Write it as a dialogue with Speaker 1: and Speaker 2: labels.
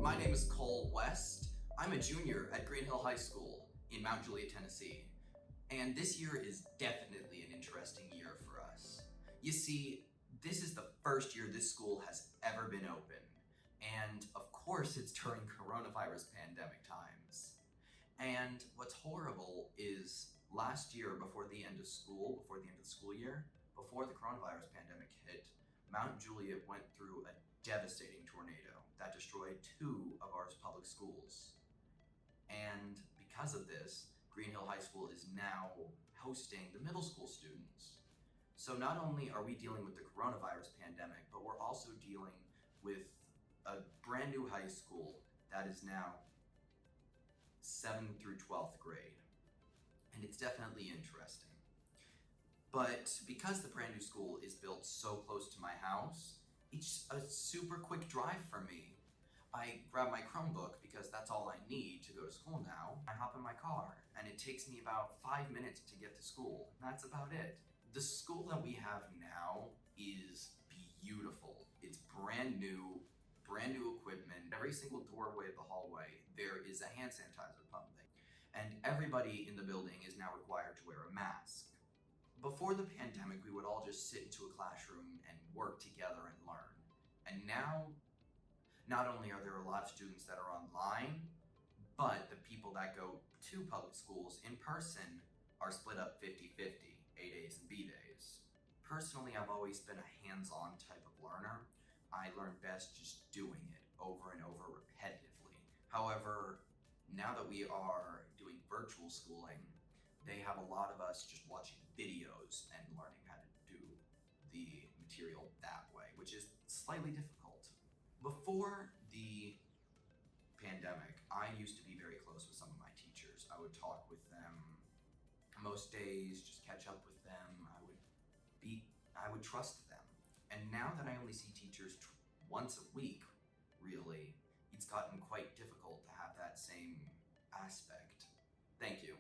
Speaker 1: My name is Cole West. I'm a junior at Green Hill High School in Mount Juliet, Tennessee. And this year is definitely an interesting year for us. You see, this is the first year this school has ever been open. And of course, it's during coronavirus pandemic times. And what's horrible is last year, before the end of the school year, before the coronavirus pandemic hit, Mount Juliet went through a devastating tornado that destroyed 2 of our public schools. And because of this, Green Hill High School is now hosting the middle school students. So not only are we dealing with the coronavirus pandemic, but we're also dealing with a brand new high school that is now 7th through 12th grade. And it's definitely interesting. But because the brand new school is built so close to my house, it's a super quick drive for me. I grab my Chromebook because that's all I need to go to school now. I hop in my car and it takes me about 5 minutes to get to school. That's about it. The school that we have now is beautiful. It's brand new equipment. Every single doorway of the hallway, there is a hand sanitizer pump. And everybody in the building is now required to wear a mask. Before the pandemic, we would all just sit into a classroom and work together and learn. And now, not only are there a lot of students that are online, but the people that go to public schools in person are split up 50-50, A days and B days. Personally, I've always been a hands-on type of learner. I learn best just doing it over and over repetitively. However, now that we are doing virtual schooling, they have a lot of us just watching videos and learning how to do the material that way, which is slightly difficult. Before the pandemic, I used to be very close with some of my teachers. I would talk with them most days, just catch up with them. I would trust them. And now that I only see teachers once a week, really, it's gotten quite difficult to have that same aspect. Thank you.